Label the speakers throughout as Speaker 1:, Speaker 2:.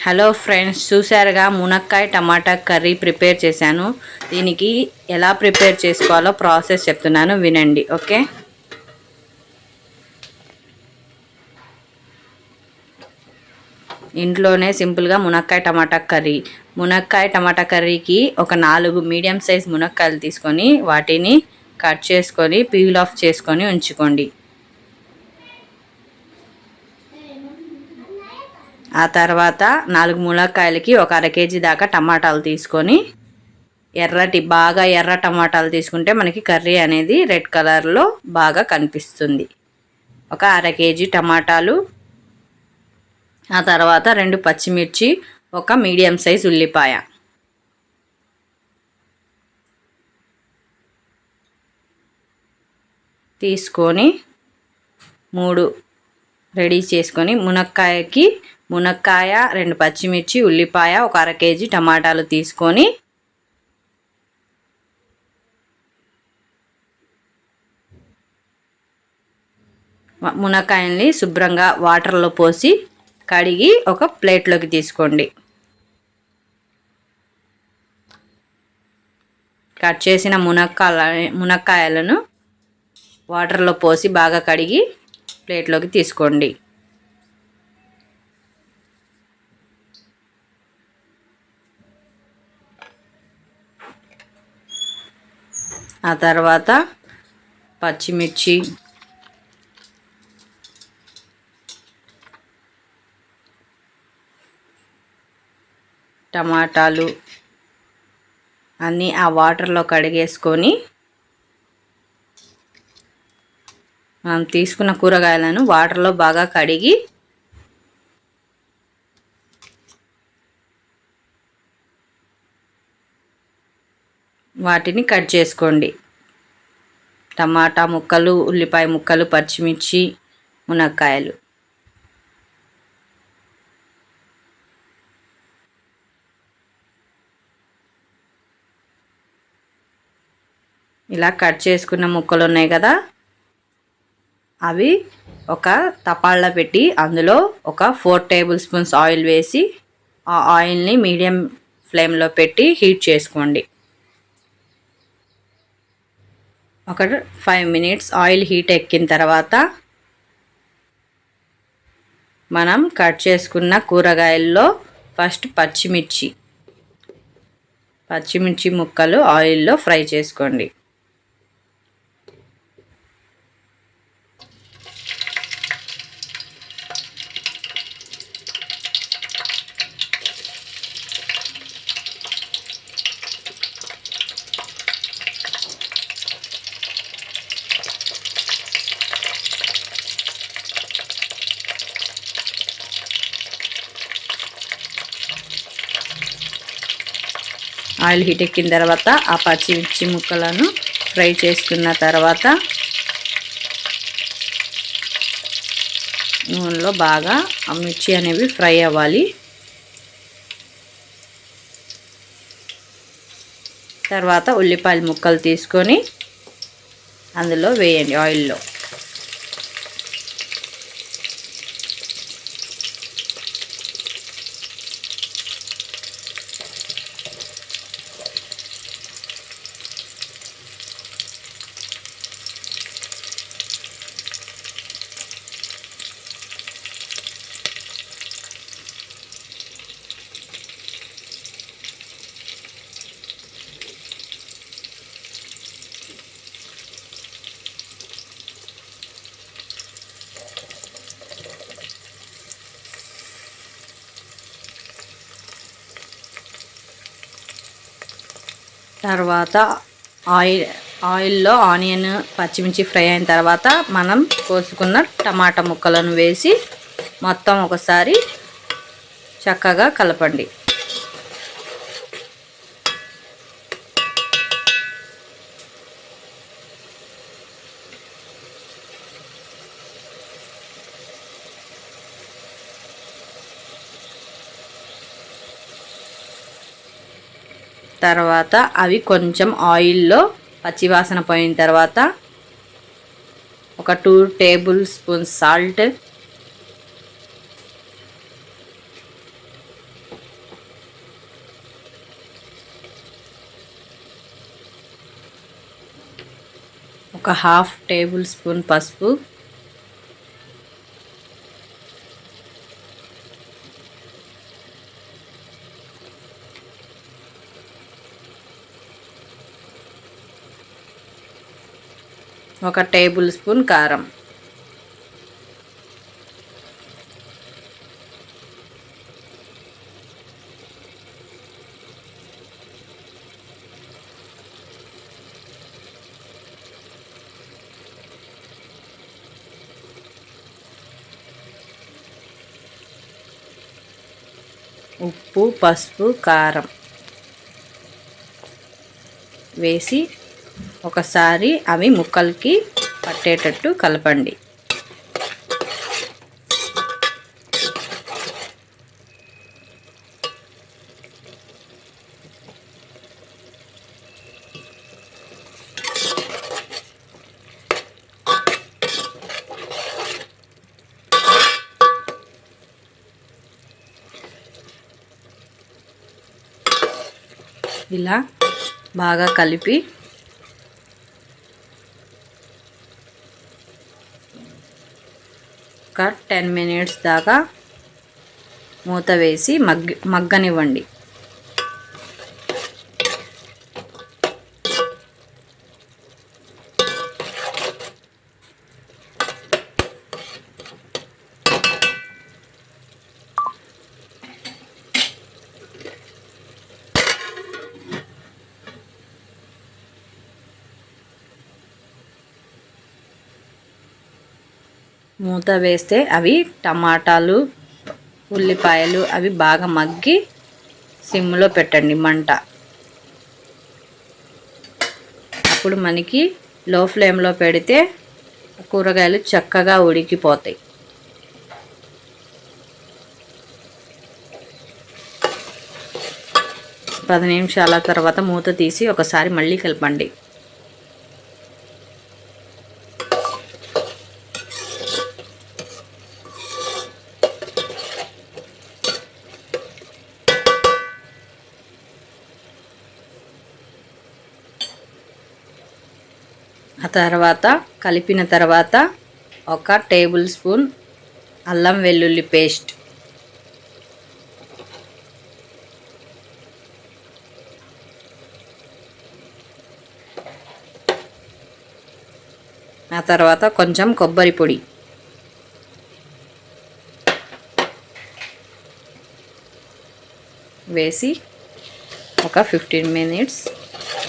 Speaker 1: Hello friends, చూసారుగా మునక్కాయ టమాటా curry prepare చేశాను. దీనికి ఎలా ప్రిపేర్ చేసుకోవాలో ప్రాసెస్ చెప్తున్నాను, వినండి. ఓకే, ఇంట్లోనే సింపుల్గా మునక్కాయ టమాటా కర్రీ. మునక్కాయ టమాటా కర్రీకి ఒక 4 మీడియం సైజ్ మునక్కాయలు తీసుకొని వాటిని కట్ చేసుకొని పీల్ ఆఫ్ చేసుకొని ఉంచుకోండి. ఆ తర్వాత 4 మునక్కాయలకి ఒక అర కేజీ దాకా టమాటాలు తీసుకొని బాగా ఎర్ర టమాటాలు తీసుకుంటే మనకి కర్రీ అనేది రెడ్ కలర్లో బాగా కనిపిస్తుంది. ఒక అర కేజీ టమాటాలు, ఆ తర్వాత 2 పచ్చిమిర్చి, ఒక మీడియం సైజ్ ఉల్లిపాయ తీసుకొని 3 రెడీ చేసుకొని మునక్కాయ 2 పచ్చిమిర్చి, ఉల్లిపాయ, ఒక అర కేజీ టమాటాలు తీసుకొని మునక్కాయల్ని శుభ్రంగా వాటర్లో పోసి కడిగి ఒక ప్లేట్లోకి తీసుకోండి. కట్ చేసిన మునక్కాయలను వాటర్లో పోసి బాగా కడిగి ప్లేట్లోకి తీసుకోండి. ఆ తర్వాత పచ్చిమిర్చి, టమాటాలు అన్నీ ఆ వాటర్లో కడిగేసుకొని మనం తీసుకున్న కూరగాయలను వాటర్లో బాగా కడిగి వాటిని కట్ చేసుకోండి. టమాటా ముక్కలు, ఉల్లిపాయ ముక్కలు, పచ్చిమిర్చి, మునక్కాయలు ఇలా కట్ చేసుకున్న ముక్కలు ఉన్నాయి కదా, అవి ఒక తపాళ్ళ పెట్టి అందులో ఒక 4 టేబుల్ స్పూన్స్ ఆయిల్ వేసి ఆ ఆయిల్ని మీడియం ఫ్లేమ్లో పెట్టి హీట్ చేసుకోండి. ఒక 5 మినిట్స్ ఆయిల్ హీట్ ఎక్కిన తర్వాత మనం కట్ చేసుకున్న కూరగాయల్లో ఫస్ట్ పచ్చిమిర్చి ముక్కలు ఆయిల్లో ఫ్రై చేసుకోండి. ఆయిల్ హీట్ ఎక్కిన తర్వాత ఆ పచ్చిమిర్చి ముక్కలను ఫ్రై చేసుకున్న తర్వాత నూనెలో బాగా ఆ మిర్చి అనేవి ఫ్రై అవ్వాలి. తర్వాత ఉల్లిపాయల ముక్కలు తీసుకొని అందులో వేయండి ఆయిల్లో. తర్వాత ఆయిల్లో ఆనియన్, పచ్చిమిర్చి ఫ్రై అయిన తర్వాత మనం కోసుకున్న టమాటా ముక్కలను వేసి మొత్తం ఒకసారి చక్కగా కలపండి. తర్వాత అవి కొంచెం ఆయిల్లో పచ్చివాసన పోయిన తర్వాత ఒక 2 టేబుల్ స్పూన్స్ సాల్ట్, ఒక హాఫ్ టేబుల్ స్పూన్ పసుపు, ఒక టేబుల్ స్పూన్ కారం, ఉప్పు, పసుపు, కారం వేసి ఒకసారి అవి ముక్కలకి పట్టేటట్టు కలపండి. ఇలా బాగా కలిపి ఒక 10 మినిట్స్ దాకా మూత వేసి మగ్గనివ్వండి. మూత వేస్తే అవి టమాటాలు, ఉల్లిపాయలు అవి బాగా మగ్గి సిమ్లో పెట్టండి మంట. అప్పుడు మనకి లో ఫ్లేమ్లో పెడితే కూరగాయలు చక్కగా ఉడికిపోతాయి. పది నిమిషాల తర్వాత మూత తీసి ఒకసారి మళ్ళీ కలపండి. ఆ తర్వాత కలిపిన తర్వాత ఒక టేబుల్ స్పూన్ అల్లం వెల్లుల్లి పేస్ట్, ఆ తర్వాత కొంచెం కొబ్బరి పొడి, వేసి ఒక 15 మినిట్స్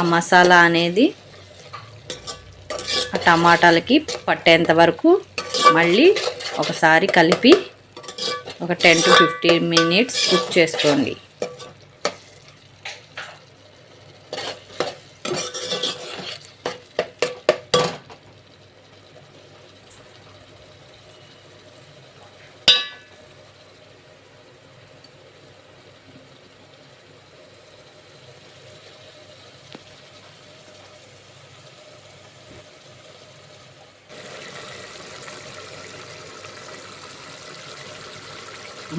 Speaker 1: ఆ మసాలా అనేది ఆ టమాటాలకి పట్టేంత వరకు మళ్ళీ ఒకసారి కలిపి ఒక 10 to 15 మినిట్స్ కుక్ చేసుకోండి.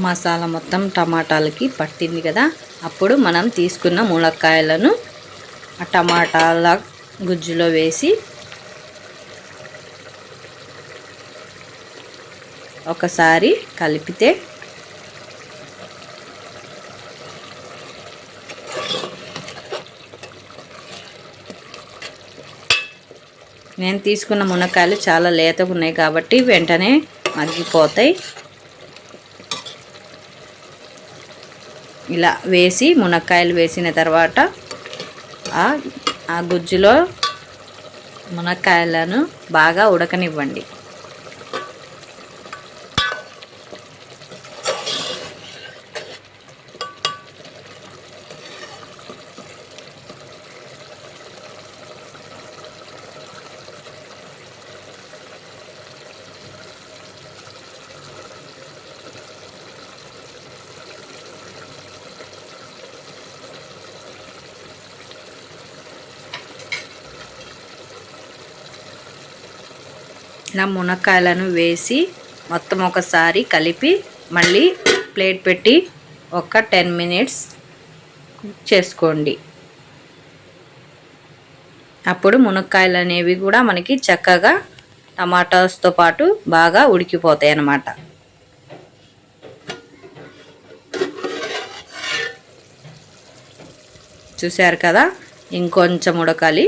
Speaker 1: మసాలా మొత్తం టమాటాలకి పట్టింది కదా, అప్పుడు మనం తీసుకున్న ములక్కాయలను ఆ టమాటాల గుజ్జులో వేసి ఒకసారి కలిపితే నేను తీసుకున్న మునక్కాయలు చాలా లేతగా ఉన్నాయి కాబట్టి వెంటనే మగ్గిపోతాయి. ఇలా వేసి మునక్కాయలు వేసిన తర్వాత ఆ గుజ్జులో మునక్కాయలను బాగా ఉడకనివ్వండి. ఇలా మునక్కాయలను వేసి మొత్తం ఒకసారి కలిపి మళ్ళీ ప్లేట్ పెట్టి ఒక 10 మినిట్స్ కుక్ చేసుకోండి. అప్పుడు మునక్కాయలు అనేవి కూడా మనకి చక్కగా టమాటాస్తో పాటు బాగా ఉడికిపోతాయి అన్నమాట. చూశారు కదా, ఇంకొంచెం ఉడకాలి.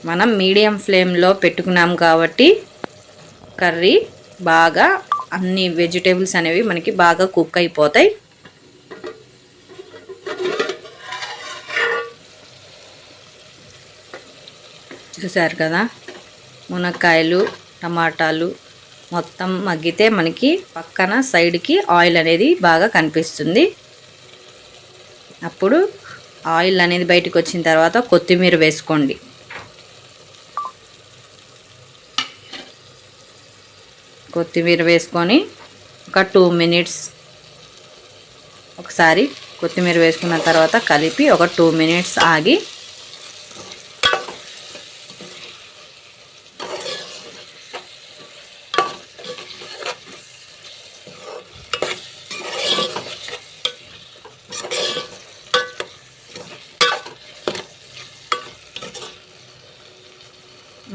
Speaker 1: మనం మీడియం ఫ్లేమ్లో పెట్టుకున్నాం కాబట్టి కర్రీ బాగా అన్ని వెజిటేబుల్స్ అనేవి మనకి బాగా కుక్ అయిపోతాయి. చూసారు కదా, మునక్కాయలు టమాటాలు మొత్తం మగ్గితే మనకి పక్కన సైడ్కి ఆయిల్ అనేది బాగా కనిపిస్తుంది. అప్పుడు ఆయిల్ అనేది బయటకు వచ్చిన తర్వాత కొత్తిమీర వేసుకోండి. కొత్తిమీర వేసుకొని ఒక 2 మినిట్స్ ఒకసారి కొత్తిమీర వేసుకున్న తర్వాత కలిపి ఒక 2 మినిట్స్ ఆగి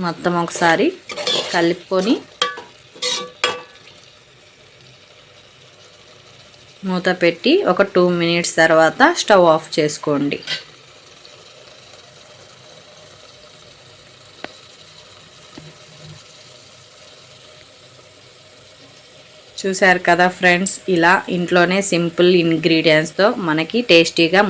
Speaker 1: మొత్తం ఒకసారి కలుపుకొని మూత పెట్టి ఒక 2 మినిట్స్ తర్వాత స్టవ్ ఆఫ్ చేసుకోండి. చూశారు కదా ఫ్రెండ్స్, ఇలా ఇంట్లోనే సింపుల్ ఇంగ్రీడియంట్స్తో మనకి టేస్టీగా